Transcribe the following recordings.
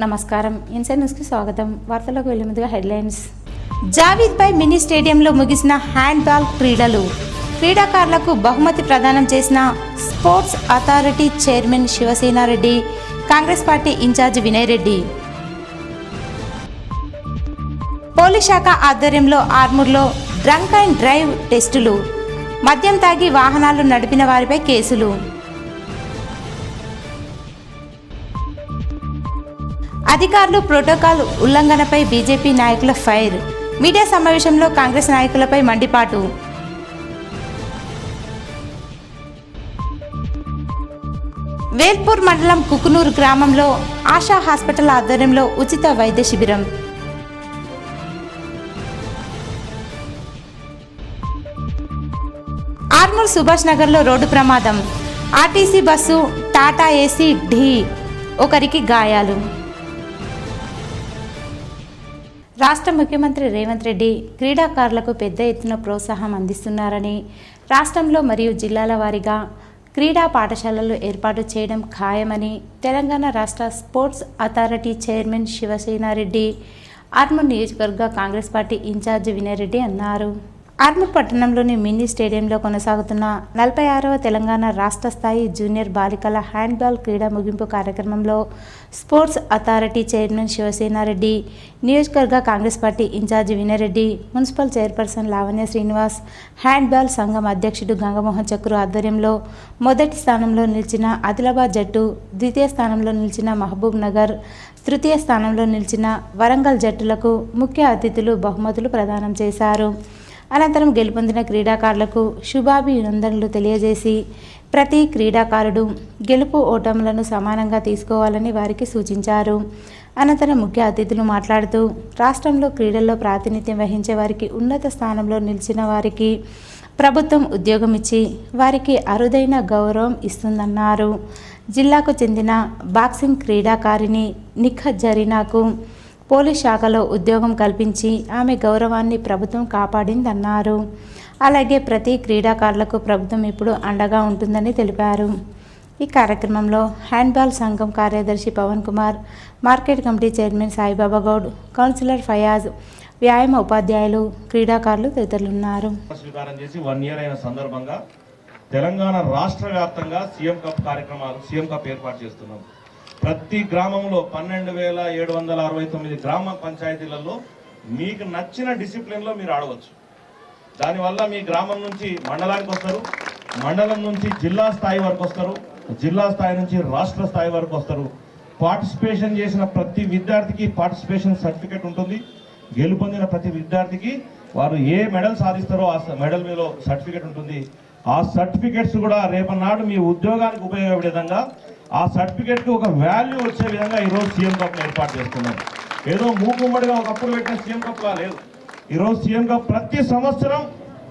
నమస్కారం. ఇన్సైడ్ న్యూస్కి స్వాగతం. వార్తలకు వెళ్లే ముందుగా హెడ్లైన్స్. జావీద్ భాయ్ మినీ స్టేడియంలో ముగిసిన హ్యాండ్బాల్ క్రీడలు. క్రీడాకారులకు బహుమతి ప్రదానం చేసిన sports authority chairman Shivasena Reddy, Congress party incharge Vinay Reddy. Police శాఖ ఆధ్వర్యంలో ఆర్మూర్లో డ్రంక్ అండ్ డ్రైవ్ టెస్టులు. మద్యం తాగి వాహనాలు నడిపిన వారిపై కేసులు. అధికారులు ప్రోటోకాల్ ఉల్లంఘనపై బీజేపీ నాయకుల ఫైర్. మీడియా సమావేశంలో కాంగ్రెస్ నాయకులపై మండిపాటు. వేల్పూర్ మండలం కుకునూరు గ్రామంలో ఆశా హాస్పిటల్ ఆధ్వర్యంలో ఉచిత వైద్య శిబిరం. ఆర్మూర్ సుభాష్ నగర్లో రోడ్డు ప్రమాదం. ఆర్టీసీ బస్సు టాటా ఏసీ ఢీ, ఒకరికి గాయాలు. రాష్ట్ర ముఖ్యమంత్రి రేవంత్ రెడ్డి క్రీడాకారులకు పెద్ద ఎత్తున ప్రోత్సాహం అందిస్తున్నారని, రాష్ట్రంలో మరియు జిల్లాల వారీగా క్రీడా పాఠశాలలు ఏర్పాటు చేయడం ఖాయమని తెలంగాణ రాష్ట్ర sports authority chairman Shiva Sena Reddy, Armoor నియోజకవర్గ కాంగ్రెస్ పార్టీ ఇన్ఛార్జ్ వినయ్ రెడ్డి అన్నారు. ఆర్మూర్ పట్టణంలోని మినీ స్టేడియంలో కొనసాగుతున్న 46వ తెలంగాణ రాష్ట్ర స్థాయి జూనియర్ బాలికల హ్యాండ్బాల్ క్రీడా ముగింపు కార్యక్రమంలో స్పోర్ట్స్ అథారిటీ చైర్మన్ శివసేనారెడ్డి, నియోజకవర్గ Congress party incharge Vinay Reddy, municipal chairperson Lavanya Srinivas, handball సంఘం అధ్యక్షుడు గంగమోహన్ చక్రు ఆధ్వర్యంలో మొదటి స్థానంలో నిలిచిన ఆదిలాబాద్ జట్టు, ద్వితీయ స్థానంలో నిలిచిన మహబూబ్ నగర్, తృతీయ స్థానంలో నిలిచిన వరంగల్ జట్టులకు ముఖ్య అతిథులు బహుమతులు ప్రదానం చేశారు. అనంతరం గెలుపొందిన క్రీడాకారులకు శుభాభినందనలు తెలియజేసి ప్రతి క్రీడాకారుడు గెలుపు ఓటములను సమానంగా తీసుకోవాలని వారికి సూచించారు. అనంతరం ముఖ్య అతిథులు మాట్లాడుతూ రాష్ట్రంలో క్రీడల్లో ప్రాతినిధ్యం వహించే వారికి ఉన్నత స్థానంలో నిలిచిన వారికి ప్రభుత్వం ఉద్యోగం ఇచ్చి వారికి అరుదైన గౌరవం ఇస్తుందన్నారు. జిల్లాకు చెందిన బాక్సింగ్ క్రీడాకారిణి నిఖత్ జరీనాకు పోలీస్ శాఖలో ఉద్యోగం కల్పించి ఆమె గౌరవాన్ని ప్రభుత్వం కాపాడిందన్నారు. అలాగే ప్రతి క్రీడాకారులకు ప్రభుత్వం ఇప్పుడు అండగా ఉంటుందని తెలిపారు. ఈ కార్యక్రమంలో హ్యాండ్బాల్ సంఘం కార్యదర్శి Pavan Kumar, market committee chairman Saibaba Goud, councillor Fayaz, వ్యాయామ ఉపాధ్యాయులు, క్రీడాకారులు తదితరులున్నారు. తెలంగాణ రాష్ట్ర వ్యాప్తంగా సీఎం కప్ ఏర్పాటు చేస్తున్నాం. ప్రతి గ్రామంలో 12,769 గ్రామ పంచాయతీలలో మీకు నచ్చిన డిసిప్లిన్లో మీరు ఆడవచ్చు. దానివల్ల మీ గ్రామం నుంచి మండలానికి వస్తారు, మండలం నుంచి జిల్లా స్థాయి వరకు వస్తారు, జిల్లా స్థాయి నుంచి రాష్ట్ర స్థాయి వరకు వస్తారు. పార్టిసిపేషన్ చేసిన ప్రతి విద్యార్థికి పార్టిసిపేషన్ సర్టిఫికేట్ ఉంటుంది. గెలుపొందిన ప్రతి విద్యార్థికి వారు ఏ మెడల్ సాధిస్తారో ఆ మెడల్ మీద సర్టిఫికేట్ ఉంటుంది. ఆ సర్టిఫికేట్స్ కూడా రేపన్నాడు మీ ఉద్యోగానికి ఉపయోగపడే విధంగా, ఆ సర్టిఫికేట్కి ఒక వాల్యూ వచ్చే విధంగా ఈరోజు సీఎం కప్ ఏర్పాటు చేస్తున్నాం. ఏదో మూకుమ్మడిగా ఒకప్పుడు పెట్టిన సీఎం కప్లా లేదు. ఈరోజు సీఎం కప్ ప్రతి సంవత్సరం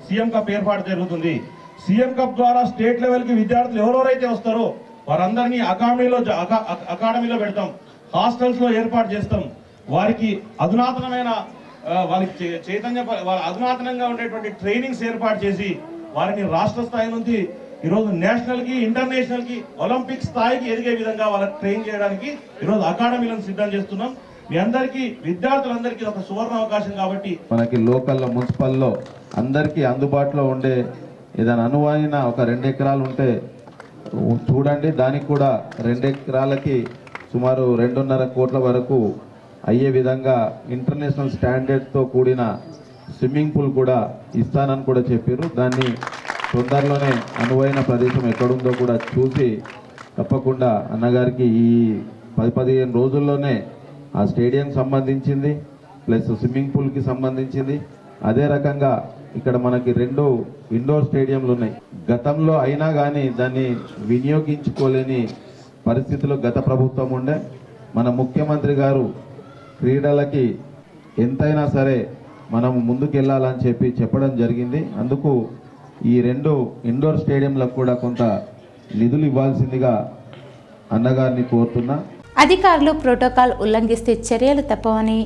సీఎం కప్ ఏర్పాటు జరుగుతుంది. సీఎం కప్ ద్వారా స్టేట్ లెవెల్కి విద్యార్థులు ఎవరెవరైతే వస్తారో వారందరినీ అకాడమీలో పెడతాం, హాస్టల్స్లో ఏర్పాటు చేస్తాం. వారికి అధునాతనమైన అధునాతనంగా ఉండేటువంటి ట్రైనింగ్స్ ఏర్పాటు చేసి వారిని రాష్ట్ర స్థాయి నుంచి ఈరోజు నేషనల్కి, ఇంటర్నేషనల్కి, ఒలింపిక్ స్థాయికి ఎదిగే విధంగా వాళ్ళకి ట్రైన్ చేయడానికి ఈరోజు అకాడమీలను సిద్ధం చేస్తున్నాం. మీ అందరికీ విద్యార్థులందరికీ ఒక సువర్ణ అవకాశం కాబట్టి మనకి లోకల్లో, మున్సిపల్లో అందరికీ అందుబాటులో ఉండే ఏదైనా అనువైన ఒక 2 ఎకరాలు ఉంటే చూడండి. దానికి కూడా 2 ఎకరాలకి సుమారు 2.5 కోట్ల వరకు అయ్యే విధంగా ఇంటర్నేషనల్ స్టాండర్డ్తో కూడిన స్విమ్మింగ్ పూల్ కూడా ఇస్తానని కూడా చెప్పారు. దాన్ని తొందరలోనే అనువైన ప్రదేశం ఎక్కడుందో కూడా చూసి తప్పకుండా అన్నగారికి ఈ 10-15 రోజుల్లోనే ఆ స్టేడియం సంబంధించింది ప్లస్ స్విమ్మింగ్ పూల్కి సంబంధించింది, అదే రకంగా ఇక్కడ మనకి 2 ఇండోర్ స్టేడియంలు ఉన్నాయి. గతంలో అయినా కానీ దాన్ని వినియోగించుకోలేని పరిస్థితులు గత ప్రభుత్వం ఉండే. మన ముఖ్యమంత్రి గారు క్రీడలకి ఎంతైనా సరే మనం ముందుకెళ్ళాలని చెప్పడం జరిగింది. అందుకు ఈ 2 ఇండోర్ స్టేడియంలకు కూడా కొంత నిధులు ఇవ్వాల్సిందిగా అన్నగారిని కోరుతున్నా. అధికారులు ప్రోటోకాల్ ఉల్లంఘిస్తే చర్యలు తప్పవని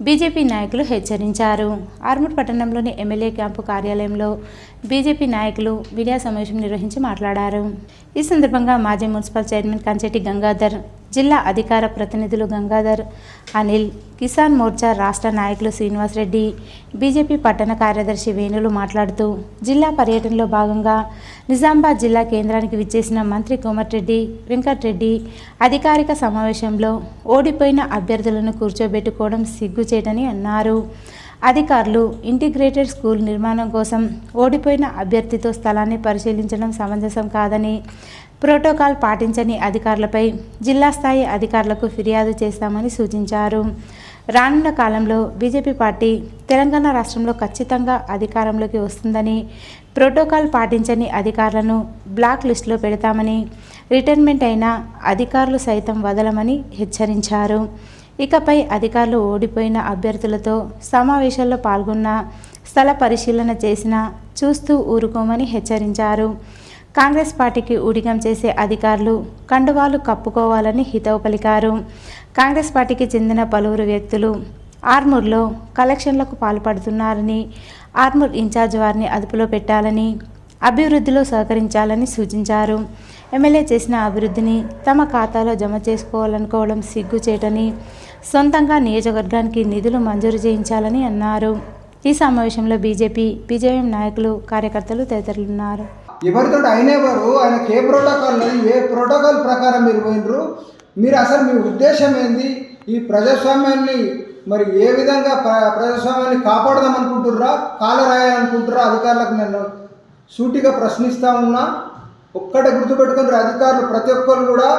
బీజేపీ నాయకులు హెచ్చరించారు. ఆర్మూర్ పట్టణంలోని ఎమ్మెల్యే క్యాంపు కార్యాలయంలో బీజేపీ నాయకులు మీడియా సమావేశం నిర్వహించి మాట్లాడారు. ఈ సందర్భంగా మాజీ మున్సిపల్ చైర్మన్ కంచెటి గంగాధర్, జిల్లా అధికార ప్రతినిధులు గంగాధర్, అనిల్, కిసాన్ మోర్చా రాష్ట్ర నాయకులు శ్రీనివాసరెడ్డి, బీజేపీ పట్టణ కార్యదర్శి వేణులు మాట్లాడుతూ జిల్లా పర్యటనలో భాగంగా నిజామాబాద్ జిల్లా కేంద్రానికి విచ్చేసిన మంత్రి కోమటిరెడ్డి వెంకటరెడ్డి అధికారిక సమావేశంలో ఓడిపోయిన అభ్యర్థులను కూర్చోబెట్టుకోవడం సిగ్గుచేటని అన్నారు. అధికారులు ఇంటిగ్రేటెడ్ స్కూల్ నిర్మాణం కోసం ఓడిపోయిన అభ్యర్థితో స్థలాన్ని పరిశీలించడం సమంజసం కాదని, ప్రోటోకాల్ పాటించని అధికారులపై జిల్లా స్థాయి అధికారులకు ఫిర్యాదు చేస్తామని సూచించారు. రానున్న కాలంలో బీజేపీ పార్టీ తెలంగాణ రాష్ట్రంలో ఖచ్చితంగా అధికారంలోకి వస్తుందని, ప్రోటోకాల్ పాటించని అధికారులను బ్లాక్ లిస్టులో పెడతామని, రిటైర్మెంట్ అయిన అధికారులు సైతం వదలమని హెచ్చరించారు. ఇకపై అధికారులు ఓడిపోయిన అభ్యర్థులతో సమావేశాల్లో పాల్గొన్న, స్థల పరిశీలన చేసినా చూస్తూ ఊరుకోమని హెచ్చరించారు. కాంగ్రెస్ పార్టీకి ఊడిగం చేసే అధికారులు కండువాలు కప్పుకోవాలని హితవు పలికారు. కాంగ్రెస్ పార్టీకి చెందిన పలువురు వ్యక్తులు ఆర్మూర్లో కలెక్షన్లకు పాల్పడుతున్నారని, ఆర్మూర్ ఇన్ఛార్జ్ వారిని అదుపులో పెట్టాలని, అభివృద్ధిలో సహకరించాలని సూచించారు. ఎమ్మెల్యే చేసిన అభివృద్ధిని తమ ఖాతాలో జమ చేసుకోవాలనుకోవడం సిగ్గుచేటని, సొంతంగా నియోజకవర్గానికి నిధులు మంజూరు చేయించాలని అన్నారు. ఈ సమావేశంలో బీజేపీ, బీజేఎం నాయకులు, కార్యకర్తలు తదితరులున్నారు. ఎవరితో అయినవారు ఆయనకి ఏ ప్రోటోకాల్ ఏ ప్రోటోకాల్ ప్రకారం మీరు పోయినరు, మీరు అసలు మీ ఉద్దేశం ఏంది, ఈ ప్రజాస్వామ్యాన్ని మరి ఏ విధంగా ప్రజాస్వామ్యాన్ని కాపాడదాం అనుకుంటుర్రా, కాలరాయాలనుకుంటుర్రా అధికారులకు నేను సూటిగా ప్రశ్నిస్తూ ఉన్నా. ఒక్కటే గుర్తుపెట్టుకుని అధికారులు ప్రతి ఒక్కరు కూడా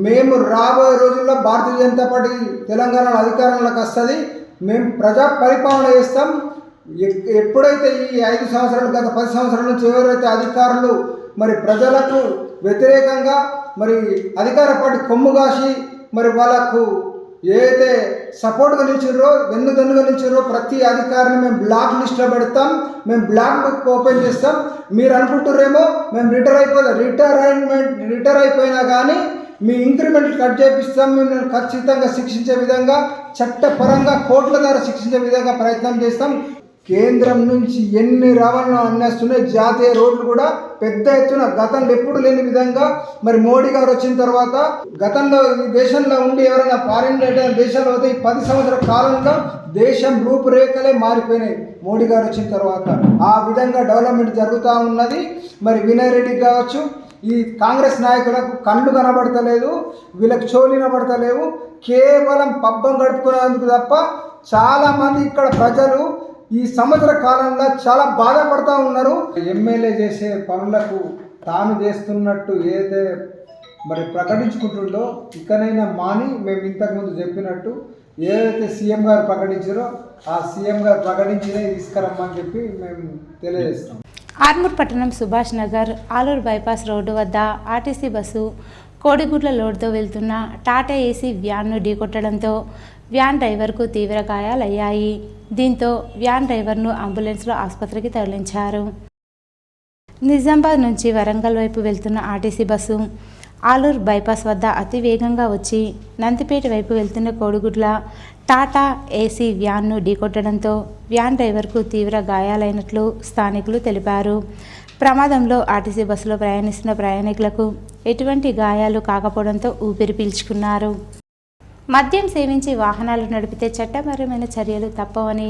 మేము రాబోయే రోజుల్లో భారతీయ జనతా పార్టీ తెలంగాణలో అధికారంలోకి వస్తుంది, మేము ప్రజా పరిపాలన చేస్తాం. ఎప్పుడైతే ఈ 5 సంవత్సరాలు గత 10 సంవత్సరాల నుంచి ఎవరైతే అధికారులు మరి ప్రజలకు వ్యతిరేకంగా మరి అధికార పార్టీ కొమ్ము కాసి మరి వాళ్ళకు ఏదైతే సపోర్ట్గా నిలిచారో వెన్నుదన్నుగా నిలిచారో ప్రతి అధికారిని మేము బ్లాక్ లిస్ట్లో పెడతాం, మేము బ్లాక్ బుక్ ఓపెన్ చేస్తాం. మీరు అనుకుంటున్నారేమో మేము రిటైర్ అయిపోయినా కానీ మీ ఇంక్రిమెంట్ కట్ చేపిస్తాం, మేము ఖచ్చితంగా శిక్షించే విధంగా చట్టపరంగా కోర్టుల ద్వారా శిక్షించే విధంగా ప్రయత్నం చేస్తాం. కేంద్రం నుంచి ఎన్ని రవాణా అన్నేస్తున్నాయి, జాతీయ రోడ్లు కూడా పెద్ద ఎత్తున గతంలో ఎప్పుడు లేని విధంగా మరి మోడీ గారు వచ్చిన తర్వాత, గతంలో ఈ దేశంలో ఉండి ఎవరైనా ఫారిన్ దేశాల్లో అయితే ఈ 10 సంవత్సరాల కాలంలో దేశం రూపురేఖలే మారిపోయినాయి మోడీ గారు వచ్చిన తర్వాత. ఆ విధంగా డెవలప్మెంట్ జరుగుతూ ఉన్నది. మరి వినయ్ రెడ్డి కావచ్చు, ఈ కాంగ్రెస్ నాయకులకు కళ్ళు కనబడతలేదు, వీళ్ళకి చోలు కనబడతలేవు, కేవలం పబ్బం గడుపుకునేందుకు తప్ప. చాలామంది ఇక్కడ ప్రజలు ఈ సంవత్సర కాలంలో చాలా బాధపడుతూ ఉన్నారు. ఎమ్మెల్యే చేసే పనులకు తాను చేస్తున్నట్టు ఏదైతే మరి ప్రకటించుకుంటుండో ఇకనైనా మాని, మేము ఇంతకుముందు చెప్పినట్టు ఏదైతే సీఎం గారు ప్రకటించారో ఆ సీఎం గారు ప్రకటించినే తీసుకురమ్మని చెప్పి మేము తెలియజేస్తాం. ఆర్మూర్ పట్టణం సుభాష్ నగర్ ఆలూరు బైపాస్ రోడ్డు వద్ద ఆర్టీసీ బస్సు కోడిగుడ్ల లోడ్తో వెళ్తున్న టాటా ఏసీ వ్యాన్ను ఢీకొట్టడంతో వ్యాన్ డ్రైవర్కు తీవ్ర గాయాలయ్యాయి. దీంతో వ్యాన్ డ్రైవర్ను అంబులెన్స్లో ఆసుపత్రికి తరలించారు. నిజామాబాద్ నుంచి వరంగల్ వైపు వెళ్తున్న ఆర్టీసీ బస్సు ఆలూరు బైపాస్ వద్ద అతి వేగంగా వచ్చి నందిపేట వైపు వెళ్తున్న కోడిగుడ్ల టాటా ఏసీ వ్యాన్ను ఢీకొట్టడంతో వ్యాన్ డ్రైవర్కు తీవ్ర గాయాలైనట్లు స్థానికులు తెలిపారు. ప్రమాదంలో ఆర్టీసీ బస్సులో ప్రయాణిస్తున్న ప్రయాణికులకు ఎటువంటి గాయాలు కాకపోవడంతో ఊపిరి పీల్చుకున్నారు. మద్యం సేవించి వాహనాలు నడిపితే చట్టపరమైన చర్యలు తప్పవని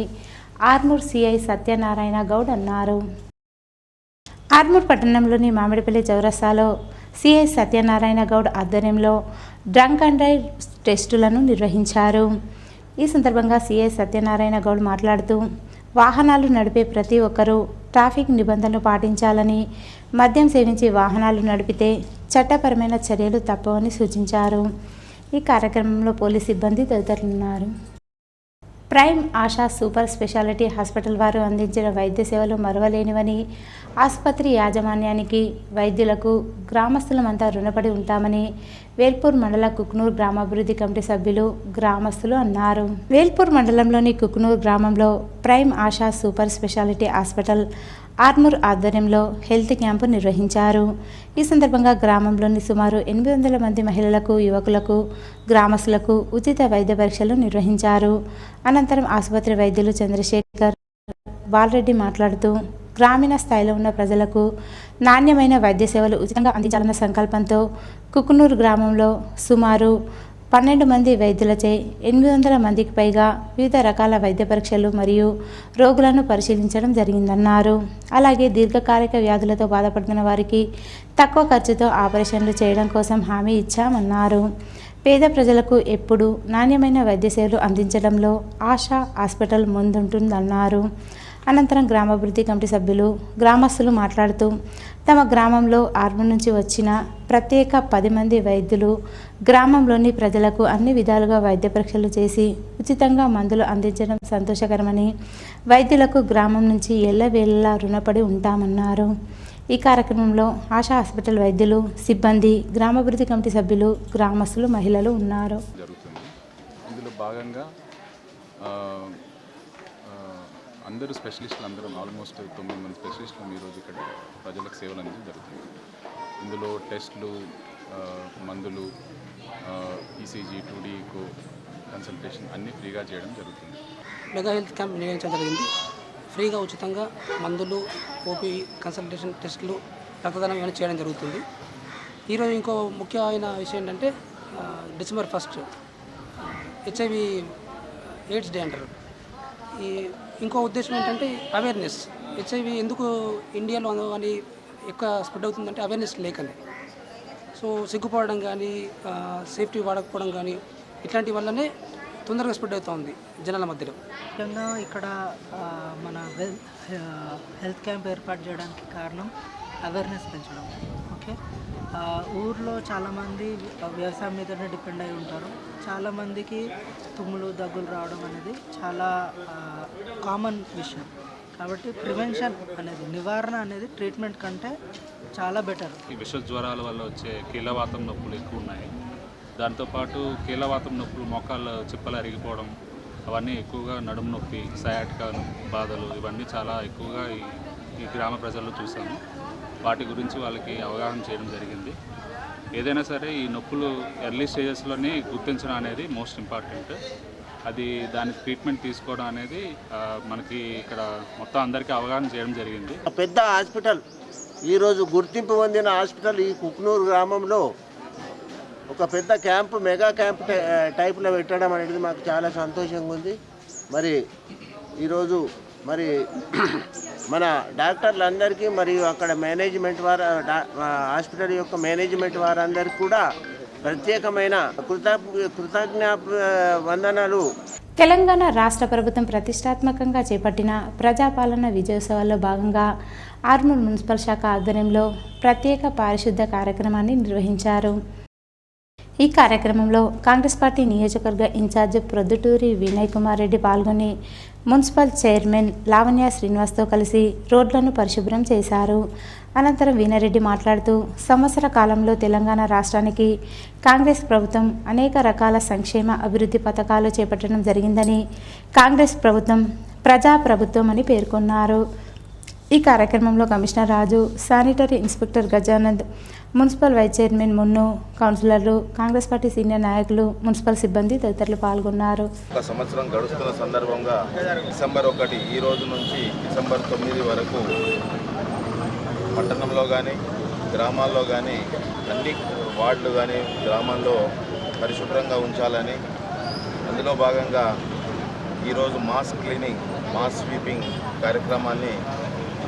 ఆర్మూర్ సిఐ సత్యనారాయణ గౌడ్ అన్నారు. ఆర్మూర్ పట్టణంలోని మామిడిపల్లి చౌరస్తాలో సిఐ సత్యనారాయణ గౌడ్ ఆధ్వర్యంలో డ్రంక్ అండ్ డ్రైవ్ టెస్టులను నిర్వహించారు. ఈ సందర్భంగా సిఐ సత్యనారాయణ గౌడ్ మాట్లాడుతూ వాహనాలు నడిపే ప్రతి ఒక్కరూ ట్రాఫిక్ నిబంధనలు పాటించాలని, మద్యం సేవించి వాహనాలు నడిపితే చట్టపరమైన చర్యలు తప్పవని సూచించారు. ఈ కార్యక్రమంలో పోలీస్ సిబ్బంది తదితరులున్నారు. Prime Asha super speciality hospital వారు అందించిన వైద్య సేవలు మరువలేనివని, ఆసుపత్రి యాజమాన్యానికి, వైద్యులకు గ్రామస్తులమంతా రుణపడి ఉంటామని వేల్పూర్ మండల కుక్నూర్ గ్రామాభివృద్ధి కమిటీ సభ్యులు, గ్రామస్తులు అన్నారు. వేల్పూర్ మండలంలోని కుక్నూర్ గ్రామంలో prime Asha super speciality hospital Armoor ఆధ్వర్యంలో హెల్త్ క్యాంపు నిర్వహించారు. ఈ సందర్భంగా గ్రామంలోని సుమారు 800 మంది మహిళలకు, యువకులకు, గ్రామస్తులకు ఉచిత వైద్య పరీక్షలు నిర్వహించారు. అనంతరం ఆసుపత్రి వైద్యులు చంద్రశేఖర్, బాలరెడ్డి మాట్లాడుతూ గ్రామీణ స్థాయిలో ఉన్న ప్రజలకు నాణ్యమైన వైద్య సేవలు ఉచితంగా అందించాలన్న సంకల్పంతో కుకునూరు గ్రామంలో సుమారు 12 మంది వైద్యులచే 800 మందికి పైగా వివిధ రకాల వైద్య పరీక్షలు మరియు రోగులను పరిశీలించడం జరిగిందన్నారు. అలాగే దీర్ఘకాలిక వ్యాధులతో బాధపడుతున్న వారికి తక్కువ ఖర్చుతో ఆపరేషన్లు చేయడం కోసం హామీ ఇచ్చామన్నారు. పేద ప్రజలకు ఎప్పుడూ నాణ్యమైన వైద్య సేవలు అందించడంలో ఆశా హాస్పిటల్ ముందుంటుందన్నారు. అనంతరం గ్రామాభివృద్ధి కమిటీ సభ్యులు గ్రామస్తులు మాట్లాడుతూ తమ గ్రామంలో ఆర్మూర్ నుంచి వచ్చిన ప్రత్యేక 10 మంది వైద్యులు గ్రామంలోని ప్రజలకు అన్ని విధాలుగా వైద్య పరీక్షలు చేసి ఉచితంగా మందులు అందించడం సంతోషకరమని, వైద్యులకు గ్రామం నుంచి ఎల్లవేళలా రుణపడి ఉంటామన్నారు. ఈ కార్యక్రమంలో ఆశా హాస్పిటల్ వైద్యులు, సిబ్బంది, గ్రామాభివృద్ధి కమిటీ సభ్యులు, గ్రామస్తులు, మహిళలు ఉన్నారు. ఇందులో భాగంగా అందరూ స్పెషలిస్టులు అందరం ఆల్మోస్ట్ 9 మంది స్పెషలిస్టులు ఈరోజు ఇక్కడ ప్రజలకు సేవలు అందించడం జరుగుతుంది. ఇందులో టెస్టులు, మందులు, ఈసీజీ, 2D ఈకో కన్సల్టేషన్ అన్నీ ఫ్రీగా చేయడం జరుగుతుంది. మెగా హెల్త్ క్యాంప్ నిర్వహించడం జరిగింది. ఫ్రీగా ఉచితంగా మందులు, ఓపీ కన్సల్టేషన్, టెస్టులు, రక్తదానం ఇవన్నీ చేయడం జరుగుతుంది. ఈరోజు ఇంకో ముఖ్యమైన విషయం ఏంటంటే December 1 HIV ఎయిడ్స్ డే అంటారు. ఇంకో ఉద్దేశం ఏంటంటే అవేర్నెస్. HIV ఎందుకు ఇండియాలో అని ఎక్కువ స్ప్రెడ్ అవుతుందంటే అవేర్నెస్ లేకనే. సో సిగ్గుపడడం కానీ, సేఫ్టీ వాడకపోవడం కానీ ఇట్లాంటి వల్లనే తొందరగా స్ప్రెడ్ అవుతూ ఉంది జనాల మధ్యలో. ముఖ్యంగా ఇక్కడ మన హెల్త్ క్యాంప్ ఏర్పాటు చేయడానికి కారణం అవేర్నెస్ పెంచడం. ఓకే, ఊర్లో చాలామంది వ్యవసాయం మీదనే డిపెండ్ అయి ఉంటారు. చాలామందికి తుమ్ములు, దగ్గులు రావడం అనేది చాలా కామన్ విషయం. కాబట్టి ప్రివెన్షన్ అనేది, నివారణ అనేది ట్రీట్మెంట్ కంటే చాలా బెటర్. ఈ విష జ్వరాల వల్ల వచ్చే కీళ్ళవాతం నొప్పులు ఎక్కువ ఉన్నాయి. దాంతోపాటు కీళ్ళవాతం నొప్పులు, మోకాళ్ళ చిప్పలు అరిగిపోవడం, అవన్నీ ఎక్కువగా నడుము నొప్పి, సయాటికా బాధలు ఇవన్నీ చాలా ఎక్కువగా ఈ గ్రామ ప్రజల్లో చూసాము. వాటి గురించి వాళ్ళకి అవగాహన చేయడం జరిగింది. ఏదైనా సరే ఈ నొప్పులు ఎర్లీ స్టేజెస్లోనే గుర్తించడం అనేది మోస్ట్ ఇంపార్టెంట్. అది దానికి ట్రీట్మెంట్ తీసుకోవడం అనేది మనకి ఇక్కడ మొత్తం అందరికీ అవగాహన చేయడం జరిగింది. పెద్ద హాస్పిటల్, ఈరోజు గుర్తింపు పొందిన హాస్పిటల్ ఈ కుకునూరు గ్రామంలో ఒక పెద్ద క్యాంపు, మెగా క్యాంప్ టైప్లో పెట్టడం అనేది మాకు చాలా సంతోషంగా ఉంది. మరి ఈరోజు మరి మన డాక్టర్లందరికీ మరియు అక్కడ మేనేజ్మెంట్ వారు, హాస్పిటల్ యొక్క మేనేజ్మెంట్ వారందరికీ కూడా ప్రత్యేకమైన కృతజ్ఞ వందనాలు. తెలంగాణ రాష్ట్ర ప్రభుత్వం ప్రతిష్టాత్మకంగా చేపట్టిన ప్రజాపాలన విజయోత్సవాల్లో భాగంగా ఆర్మూర్ మున్సిపల్ శాఖ ఆధ్వర్యంలో ప్రత్యేక పారిశుద్ధ కార్యక్రమాన్ని నిర్వహించారు. ఈ కార్యక్రమంలో కాంగ్రెస్ పార్టీ నియోజకవర్గ ఇన్ఛార్జ్ ప్రొద్దుటూరి వినయ్ కుమార్ రెడ్డి పాల్గొని మున్సిపల్ చైర్మన్ లావణ్య శ్రీనివాస్తో కలిసి రోడ్లను పరిశుభ్రం చేశారు. అనంతరం వీనారెడ్డి మాట్లాడుతూ సంవత్సర కాలంలో తెలంగాణ రాష్ట్రానికి కాంగ్రెస్ ప్రభుత్వం అనేక రకాల సంక్షేమ అభివృద్ధి పథకాలు చేపట్టడం జరిగిందని, కాంగ్రెస్ ప్రభుత్వం ప్రజాప్రభుత్వం అని పేర్కొన్నారు. ఈ కార్యక్రమంలో commissioner Raju, sanitary inspector Gajanand, municipal vice chairman Munnu, కౌన్సిలర్లు, కాంగ్రెస్ పార్టీ సీనియర్ నాయకులు, మున్సిపల్ సిబ్బంది తదితరులు పాల్గొన్నారు. ఒక సంవత్సరం గడుస్తున్న సందర్భంగా December 1 ఈ రోజు నుంచి December 9 వరకు పట్టణంలో కానీ, గ్రామాల్లో కానీ, అన్ని వార్డులు కానీ గ్రామాల్లో పరిశుభ్రంగా ఉంచాలని, అందులో భాగంగా ఈరోజు మాస్ క్లీనింగ్, మాస్ స్వీపింగ్ కార్యక్రమాన్ని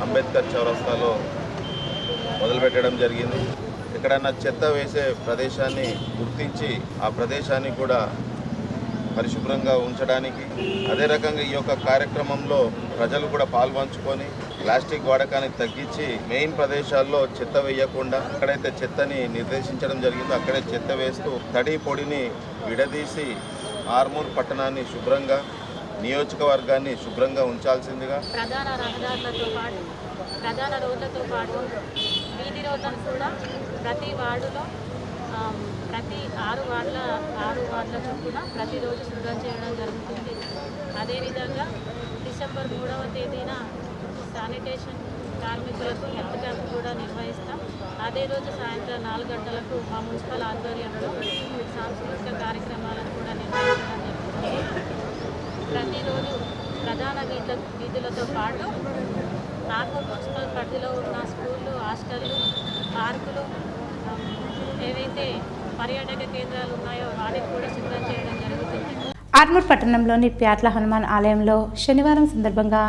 అంబేద్కర్ చౌరస్తాలో మొదలుపెట్టడం జరిగింది. ఎక్కడైనా చెత్త వేసే ప్రదేశాన్ని గుర్తించి ఆ ప్రదేశాన్ని కూడా పరిశుభ్రంగా ఉంచడానికి, అదే రకంగా ఈ యొక్క కార్యక్రమంలో ప్రజలు కూడా పాల్పంచుకొని ప్లాస్టిక్ వాడకాన్ని తగ్గించి మెయిన్ ప్రదేశాల్లో చెత్త వేయకుండా ఎక్కడైతే చెత్తని నిర్దేశించడం జరిగిందో అక్కడే చెత్త వేస్తూ తడి పొడిని విడదీసి ఆర్మూర్ పట్టణాన్ని శుభ్రంగా, నియోజకవర్గాన్ని శుభ్రంగా ఉంచాల్సిందిగా, ప్రధాన రహదారులతో పాటు ప్రధాన రోడ్లతో పాటు వీధి రోడ్లను కూడా ప్రతి వార్డులో ప్రతి 6 వార్డుల చొప్పున ప్రతిరోజు శుభ్రం చేయడం జరుగుతుంది. అదేవిధంగా December 3వ తేదీన శానిటేషన్ కార్మికులకు హెల్త్ క్యాంప్ కూడా నిర్వహిస్తాం. అదే రోజు సాయంత్రం 4 గంటలకు మా మున్సిపల్ ఆధ్వర్యంలో సాంస్కృతిక కార్యక్రమాలను కూడా నిర్వహించడం జరుగుతుంది. ప్రతిరోజు ప్రధాన వీధులతో పాటు ఆర్మూర్ మున్సిపల్ పరిధిలో ఉన్న స్కూళ్ళు, హాస్టళ్ళు, పార్కులు, ఏవైతే పర్యాటక కేంద్రాలు ఉన్నాయో వాటిని కూడా సిద్ధం చేయడం జరుగుతుంది. ఆర్మూర్ పట్టణంలోని ప్యాట్ల హనుమాన్ ఆలయంలో శనివారం సందర్భంగా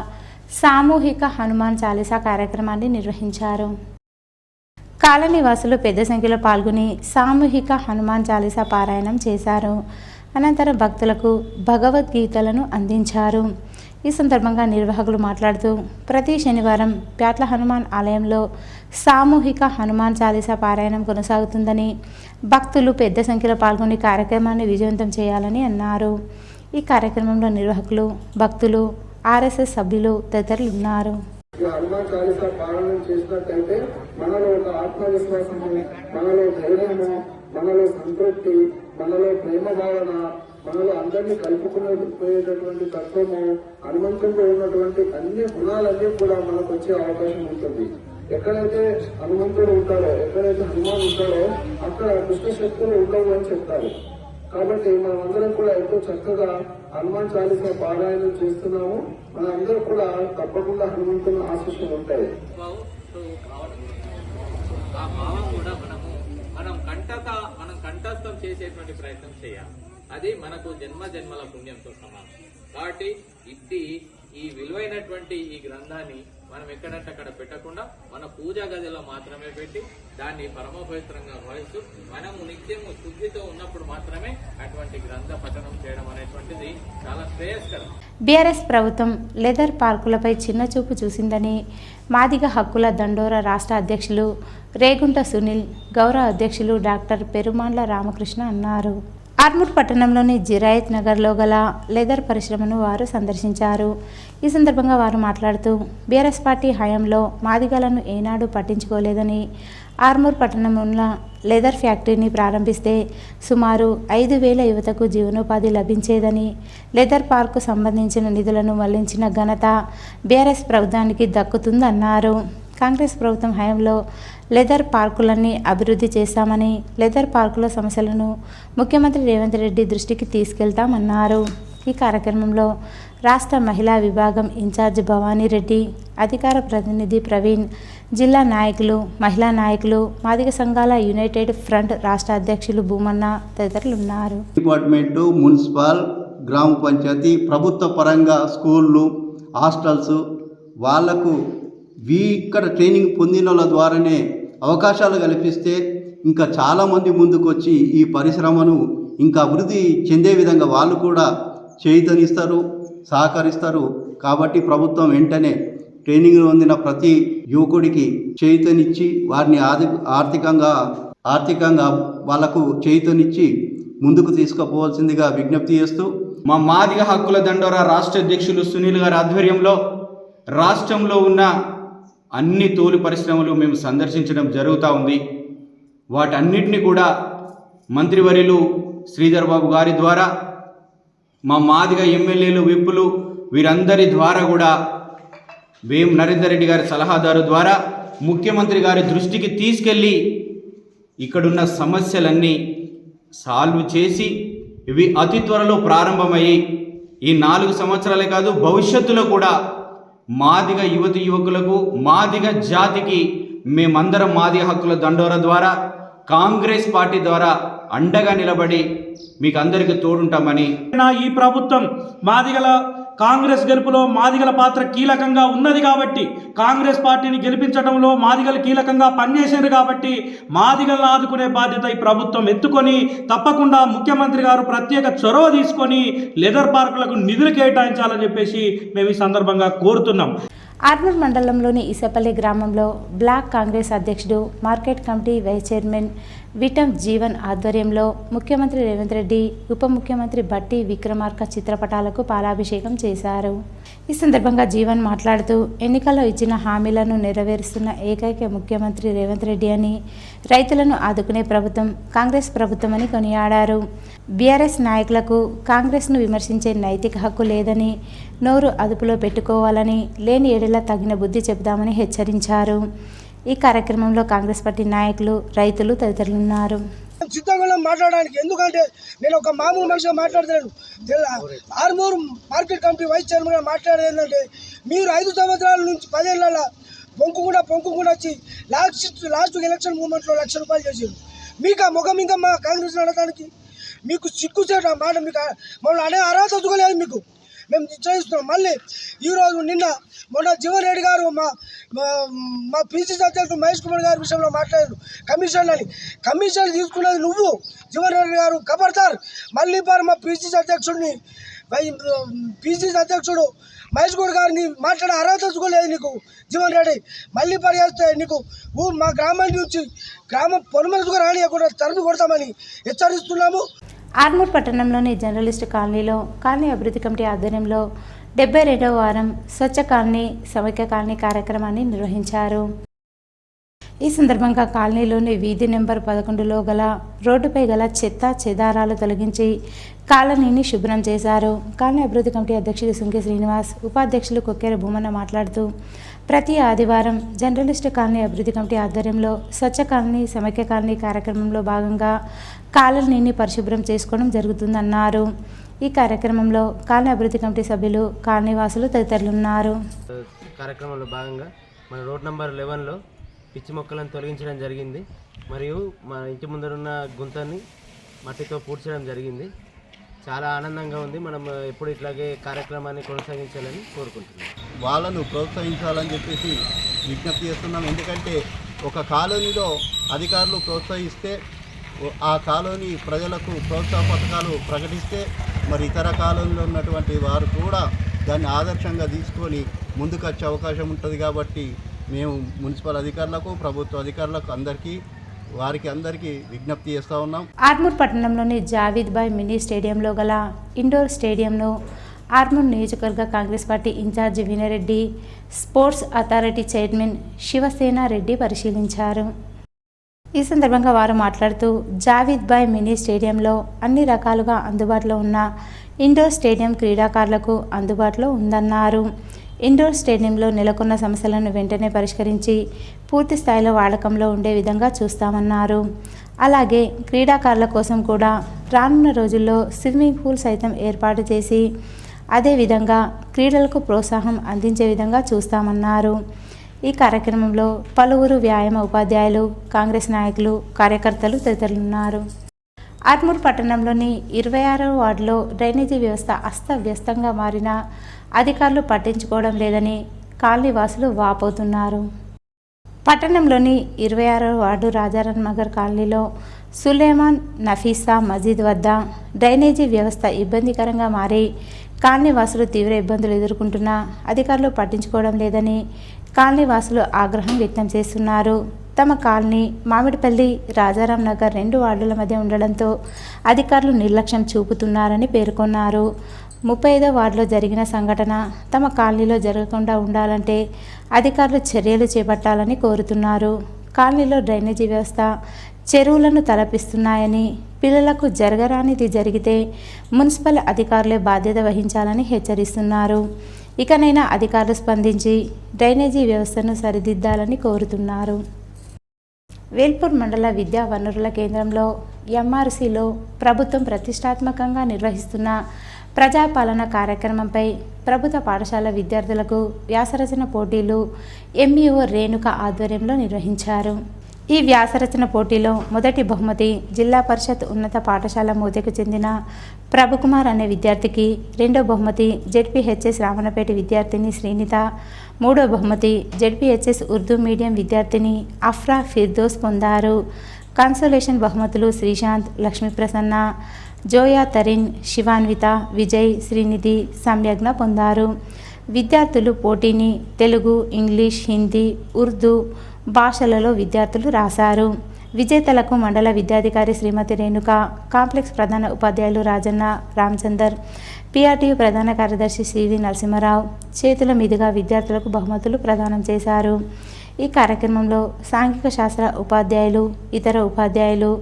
సామూహిక హనుమాన్ చాలీసా కార్యక్రమాన్ని నిర్వహించారు. కాలనీ వాసులు పెద్ద సంఖ్యలో పాల్గొని సామూహిక హనుమాన్ చాలీసా పారాయణం చేశారు. అనంతరం భక్తులకు భగవద్గీతలను అందించారు. ఈ సందర్భంగా నిర్వాహకులు మాట్లాడుతూ ప్రతి శనివారం ప్యాట్ల హనుమాన్ ఆలయంలో సామూహిక హనుమాన్ చాలీసా పారాయణం కొనసాగుతుందని, భక్తులు పెద్ద సంఖ్యలో పాల్గొని కార్యక్రమాన్ని విజయవంతం చేయాలని అన్నారు. ఈ కార్యక్రమంలో నిర్వాహకులు, భక్తులు, ఆర్ఎస్ఎస్ సభ్యులు తదితరులు ఉన్నారు. హనుమాన్ చాలీసా పారాయణం చేసినట్టయితే మనలో ఒక ఆత్మవిశ్వాసము, మనలో ధైర్యము, మనలో సంతృప్తి, మనలో ప్రేమ భావన, మనలో అందరినీ కలుపుకునేటటువంటి తత్వము, హనుమంతుడిలో ఉన్నటువంటి అన్ని గుణాలన్నీ కూడా మనకు వచ్చే అవకాశం ఉంటుంది. ఎక్కడైతే హనుమంతుడు ఉంటాడో, ఎక్కడైతే హనుమాన్ ఉంటాడో అక్కడ దుష్ట శక్తులు ఉండవు అని చెప్తారు. కాబట్టి మనం అందరం కూడా ఎంతో చక్కగా హనుమాన్ చాలీసా పారాయణం చేస్తున్నాము. మన అందరూ కూడా తప్పకుండా హనుమంతుని ఆశీస్సులు ఉంటాయి. ఆ భావం కూడా మనం కంఠస్థం చేసేటువంటి ప్రయత్నం చేయాలి. అది మనకు జన్మల పుణ్యంతో సమానం. కాబట్టి ఈ విలువైనటువంటి ఈ గ్రంథాన్ని మనం ఎక్కడంటే అక్కడ పెట్టకుండా మన పూజా గదిలో మాత్రమే పెట్టి దాన్ని పరమపవిత్రంగా భావిస్తూ మనము నిత్యము శుద్ధితో ఉన్నప్పుడు మాత్రమే అటువంటి గ్రంథ పఠనం చేయడం అనేటువంటిది చాలా శ్రేయస్కరం. బీఆర్ఎస్ ప్రభుత్వం లెదర్ పార్కులపై చిన్న చూపు చూసిందని మాదిగ హక్కుల దండోరా రాష్ట్ర అధ్యక్షులు రేగుంట సునీల్, గౌరవ అధ్యక్షులు డాక్టర్ పెరుమాండ్ల రామకృష్ణ అన్నారు. ఆర్మూర్ పట్టణంలోని జిరాయత్ నగర్లో గల లెదర్ పరిశ్రమను వారు సందర్శించారు. ఈ సందర్భంగా వారు మాట్లాడుతూ బీఆర్ఎస్ పార్టీ హయాంలో మాదిగలను ఏనాడు పట్టించుకోలేదని, ఆర్మూర్ పట్టణంలో లెదర్ ఫ్యాక్టరీని ప్రారంభిస్తే సుమారు 5,000 యువతకు జీవనోపాధి లభించేదని, లెదర్ పార్కు సంబంధించిన నిధులను మళ్లించిన ఘనత బీఆర్ఎస్ ప్రభుత్వానికి దక్కుతుందన్నారు. కాంగ్రెస్ ప్రభుత్వం హయాంలో లెదర్ పార్కులన్నీ అభివృద్ధి చేశామని, లెదర్ పార్కుల సమస్యలను ముఖ్యమంత్రి రేవంత్ రెడ్డి దృష్టికి తీసుకెళ్తామన్నారు. ఈ కార్యక్రమంలో రాష్ట్ర మహిళా విభాగం ఇన్ఛార్జ్ భవానీ రెడ్డి, అధికార ప్రతినిధి ప్రవీణ్, జిల్లా నాయకులు, మహిళా నాయకులు, మాదిగ సంఘాల యునైటెడ్ ఫ్రంట్ రాష్ట్ర అధ్యక్షులు భూమన్న తదితరులు ఉన్నారు. డిపార్ట్మెంటు, మున్సిపల్, గ్రామ పంచాయతీ, ప్రభుత్వ పరంగా స్కూళ్ళు, హాస్టల్స్ వాళ్లకు ఇక్కడ ట్రైనింగ్ పొందిన వాళ్ళ ద్వారానే అవకాశాలు కల్పిస్తే ఇంకా చాలామంది ముందుకు వచ్చి ఈ పరిశ్రమను ఇంకా అభివృద్ధి చెందే విధంగా వాళ్ళు కూడా చేయూతనిస్తారు, సహకరిస్తారు. కాబట్టి ప్రభుత్వం వెంటనే ట్రైనింగ్ పొందిన ప్రతి యువకుడికి చేయూతనిచ్చి వారిని ఆర్థికంగా వాళ్లకు చేయూతనిచ్చి ముందుకు తీసుకుపోవాల్సిందిగా విజ్ఞప్తి చేస్తూ, మా మాదిగ హక్కుల దండోరా రాష్ట్ర అధ్యక్షులు సునీల్ గారి ఆధ్వర్యంలో రాష్ట్రంలో ఉన్న అన్ని తోలు పరిశ్రమలు మేము సందర్శించడం జరుగుతూ ఉంది. వాటన్నిటిని కూడా మంత్రివర్యులు శ్రీధర్ బాబు గారి ద్వారా, మా మాదిగ ఎమ్మెల్యేలు, విప్పులు వీరందరి ద్వారా కూడా వేం నరేందర్ రెడ్డి గారి సలహాదారు ద్వారా ముఖ్యమంత్రి గారి దృష్టికి తీసుకెళ్ళి ఇక్కడున్న సమస్యలన్నీ సాల్వ్ చేసి ఇవి అతి త్వరలో ప్రారంభమయ్యి ఈ 4 సంవత్సరాలే కాదు భవిష్యత్తులో కూడా మాదిగ యువతి యువకులకు, మాదిగ జాతికి మేమందరం మాదిగ హక్కుల దండోరా ద్వారా, కాంగ్రెస్ పార్టీ ద్వారా అండగా నిలబడి మీకు అందరికీ తోడుంటామని. ఈ ప్రభుత్వం కాంగ్రెస్ గెలుపులో మాదిగల పాత్ర కీలకంగా ఉన్నది కాబట్టి, కాంగ్రెస్ పార్టీని గెలిపించడంలో మాదిగలు కీలకంగా పనిచేశారు కాబట్టి మాదిగలను ఆదుకునే బాధ్యత ఈ ప్రభుత్వం ఎత్తుకొని తప్పకుండా ముఖ్యమంత్రి గారు ప్రత్యేక చొరవ తీసుకొని లెదర్ పార్కులకు నిధులు కేటాయించాలని చెప్పేసి మేము ఈ సందర్భంగా కోరుతున్నాం. ఆర్మూర్ మండలంలోని ఇసపల్లి గ్రామంలో బ్లాక్ కాంగ్రెస్ అధ్యక్షుడు, market committee vice chairman Vitam Jeevan ఆధ్వర్యంలో ముఖ్యమంత్రి రేవంత్ రెడ్డి, ఉప ముఖ్యమంత్రి బట్టి విక్రమార్క చిత్రపటాలకు పాలాభిషేకం చేశారు. ఈ సందర్భంగా జీవన్ మాట్లాడుతూ ఎన్నికల్లో ఇచ్చిన హామీలను నెరవేరుస్తున్న ఏకైక ముఖ్యమంత్రి రేవంత్ రెడ్డి అని, రైతులను ఆదుకునే ప్రభుత్వం కాంగ్రెస్ ప్రభుత్వం అని కొనియాడారు. బీఆర్ఎస్ నాయకులకు కాంగ్రెస్ను విమర్శించే నైతిక హక్కు లేదని, నోరు అదుపులో పెట్టుకోవాలని, లేని ఏడలా తగిన బుద్ధి చెబుతామని హెచ్చరించారు. ఈ కార్యక్రమంలో కాంగ్రెస్ పార్టీ నాయకులు, రైతులు తదితరులున్నారు. సిద్ధంగా మాట్లాడడానికి. ఎందుకంటే నేను ఒక మామూలు మనిషిగా మాట్లాడలేను. ఆర్మూర్ మార్కెట్ కమిటీ వైస్ చైర్మన్గా మాట్లాడేది ఏంటంటే, మీరు 5 సంవత్సరాల నుంచి 10 ఏళ్ళ పొంకుకుండా వచ్చి లాస్ట్ ఎలక్షన్ మూమెంట్లో ₹1,00,000 చేసారు. మీకు ఆ ముఖం ఇంకా మా కాంగ్రెస్ అడగడానికి మీకు సిగ్గుచేట మాట, మీకు మమ్మల్ని అనే అర్హత చూడలేదు. మీకు మేము చేస్తున్నాం. మళ్ళీ ఈరోజు మొన్న జీవన్ రెడ్డి గారు మా పిసిసి అధ్యక్షుడు మహేష్ కుమార్ గారి విషయంలో మాట్లాడారు కమిషన్ తీసుకున్నది నువ్వు జీవన్ రెడ్డి గారు కబర్దార్. మళ్ళీ మా పిసిసి అధ్యక్షుడు మహేష్ కుమార్ గారిని మాట్లాడే అర్హత చూడలేదు నీకు జీవన్ రెడ్డి. మళ్ళీ చేస్తే నీకు మా గ్రామానికి నుంచి గ్రామం పొనుమలుగా రానియకుండా తరిమి కొడతామని హెచ్చరిస్తున్నాము. ఆర్మూర్ పట్టణంలోని జర్నలిస్టు కాలనీలో కాలనీ అభివృద్ధి కమిటీ ఆధ్వర్యంలో 72వ వారం స్వచ్ఛ కాలనీ సమైక్య కాలనీ కార్యక్రమాన్ని నిర్వహించారు. ఈ సందర్భంగా కాలనీలోని వీధి నెంబర్ 11లో గల రోడ్డుపై గల చెత్త చెదారాలు తొలగించి కాలనీని శుభ్రం చేశారు. కాలనీ అభివృద్ధి కమిటీ అధ్యక్షుడు సుంకే శ్రీనివాస్, ఉపాధ్యక్షులు కొక్కేర భూమన్న మాట్లాడుతూ, ప్రతి ఆదివారం జర్నలిస్టు కాలనీ అభివృద్ధి కమిటీ ఆధ్వర్యంలో స్వచ్ఛ కాలనీ సమైక్య కాలనీ కార్యక్రమంలో భాగంగా కాలనీని పరిశుభ్రం చేసుకోవడం జరుగుతుందన్నారు. ఈ కార్యక్రమంలో కాలనీ అభివృద్ధి కమిటీ సభ్యులు, కాలనీవాసులు తదితరులున్నారు. కార్యక్రమంలో భాగంగా మన రోడ్ నంబర్ 11లో పిచ్చి మొక్కలను తొలగించడం జరిగింది. మరియు మా ఇంటి ముందరున్న గుంతని మట్టితో పూడ్చడం జరిగింది. చాలా ఆనందంగా ఉంది. మనం ఎప్పుడు ఇట్లాగే కార్యక్రమాన్ని కొనసాగించాలని కోరుకుంటున్నాం. వాళ్ళను ప్రోత్సహించాలని చెప్పేసి విజ్ఞప్తి చేస్తున్నాం. ఎందుకంటే ఒక కాలనీలో అధికారులు ప్రోత్సహిస్తే, ఆ కాలనీ ప్రజలకు ప్రోత్సాహ పథకాలు ప్రకటిస్తే, మరి ఇతర కాలనీలో ఉన్నటువంటి వారు కూడా దాన్ని ఆదర్శంగా తీసుకొని ముందుకు వచ్చే అవకాశం ఉంటుంది. కాబట్టి మేము మున్సిపల్ అధికారులకు, ప్రభుత్వ అధికారులకు అందరికీ విజ్ఞప్తి చేస్తూ ఉన్నాం. ఆర్మూర్ పట్టణంలోని జావీద్ బాయ్ మినీ స్టేడియంలో గల ఇండోర్ స్టేడియంను ఆర్మూర్ నియోజకవర్గ Congress party incharge Vinaya Reddy, sports authority chairman Shivasena Reddy పరిశీలించారు. ఈ సందర్భంగా వారు మాట్లాడుతూ, జావీద్ బాయ్ మినీ స్టేడియంలో అన్ని రకాలుగా అందుబాటులో ఉన్న ఇండోర్ స్టేడియం క్రీడాకారులకు అందుబాటులో ఉందన్నారు. ఇండోర్ స్టేడియంలో నెలకొన్న సమస్యలను వెంటనే పరిష్కరించి పూర్తి స్థాయిలో వాడకంలో ఉండే విధంగా చూస్తామన్నారు. అలాగే క్రీడాకారుల కోసం కూడా రానున్న రోజుల్లో స్విమ్మింగ్ పూల్ సైతం ఏర్పాటు చేసి అదేవిధంగా క్రీడలకు ప్రోత్సాహం అందించే విధంగా చూస్తామన్నారు. ఈ కార్యక్రమంలో పలువురు వ్యాయామ ఉపాధ్యాయులు, కాంగ్రెస్ నాయకులు, కార్యకర్తలు తదితరులున్నారు. ఆర్మూర్ పట్టణంలోని 26వ వార్డులో డ్రైనేజీ వ్యవస్థ అస్తవ్యస్తంగా మారినా అధికారులు పట్టించుకోవడం లేదని కాలనీ వాసులు వాపోతున్నారు. పట్టణంలోని 26వ వార్డు రాజారాం నగర్ కాలనీలో సులేమాన్ నఫీసా మసీద్ వద్ద డ్రైనేజీ వ్యవస్థ ఇబ్బందికరంగా మారి కాలనీ వాసులు తీవ్ర ఇబ్బందులు ఎదుర్కొంటున్నా అధికారులు పట్టించుకోవడం లేదని కాలనీ వాసులు ఆగ్రహం వ్యక్తం చేస్తున్నారు. తమ కాలనీ మామిడిపల్లి, రాజారాం నగర్ 2 వార్డుల మధ్య ఉండడంతో అధికారులు నిర్లక్ష్యం చూపుతున్నారని పేర్కొన్నారు. 35వ వార్డులో జరిగిన సంఘటన తమ కాలనీలో జరగకుండా ఉండాలంటే అధికారులు చర్యలు చేపట్టాలని కోరుతున్నారు. కాలనీలో డ్రైనేజీ వ్యవస్థ చెరువులను తలపిస్తున్నాయని, పిల్లలకు జరగరానిది జరిగితే మున్సిపల్ అధికారులే బాధ్యత వహించాలని హెచ్చరిస్తున్నారు. ఇకనైనా అధికారులు స్పందించి డ్రైనేజీ వ్యవస్థను సరిదిద్దాలని కోరుతున్నారు. వేల్పూర్ మండల విద్యా వనరుల కేంద్రంలో ఎంఆర్సీలో ప్రభుత్వం ప్రతిష్టాత్మకంగా నిర్వహిస్తున్న ప్రజాపాలన కార్యక్రమంపై ప్రభుత్వ పాఠశాల విద్యార్థులకు వ్యాసరచన పోటీలు ఎంఈఓ రేణుక ఆధ్వర్యంలో నిర్వహించారు. ఈ వ్యాసరచన పోటీలో మొదటి బహుమతి జిల్లా పరిషత్ ఉన్నత పాఠశాల మోతెకు చెందిన ప్రభుకుమార్ అనే విద్యార్థికి, రెండో బహుమతి జెడ్పీహెచ్ఎస్ రామన్నపేట విద్యార్థిని శ్రీనిత, మూడో బహుమతి జెడ్పీహెచ్ఎస్ ఉర్దూ మీడియం విద్యార్థిని అఫ్రా ఫిర్దోస్ పొందారు. కన్సోలేషన్ బహుమతులు శ్రీశాంత్, లక్ష్మీప్రసన్న, జోయా తరిన్, శివాన్విత, విజయ్, శ్రీనిధి, సంయజ్ఞ పొందారు. విద్యార్థులు పోటీని తెలుగు, ఇంగ్లీష్, హిందీ, ఉర్దూ భాషలలో విద్యార్థులు రాశారు. విజేతలకు మండల విద్యాధికారి శ్రీమతి రేణుక, కాంప్లెక్స్ ప్రధాన ఉపాధ్యాయులు రాజన్న, రామచందర్, పిఆర్టీయు ప్రధాన కార్యదర్శి సివి నరసింహారావు చేతుల మీదుగా విద్యార్థులకు బహుమతులు ప్రదానం చేశారు. ఈ కార్యక్రమంలో సాంఘిక శాస్త్ర ఉపాధ్యాయులు, ఇతర ఉపాధ్యాయులు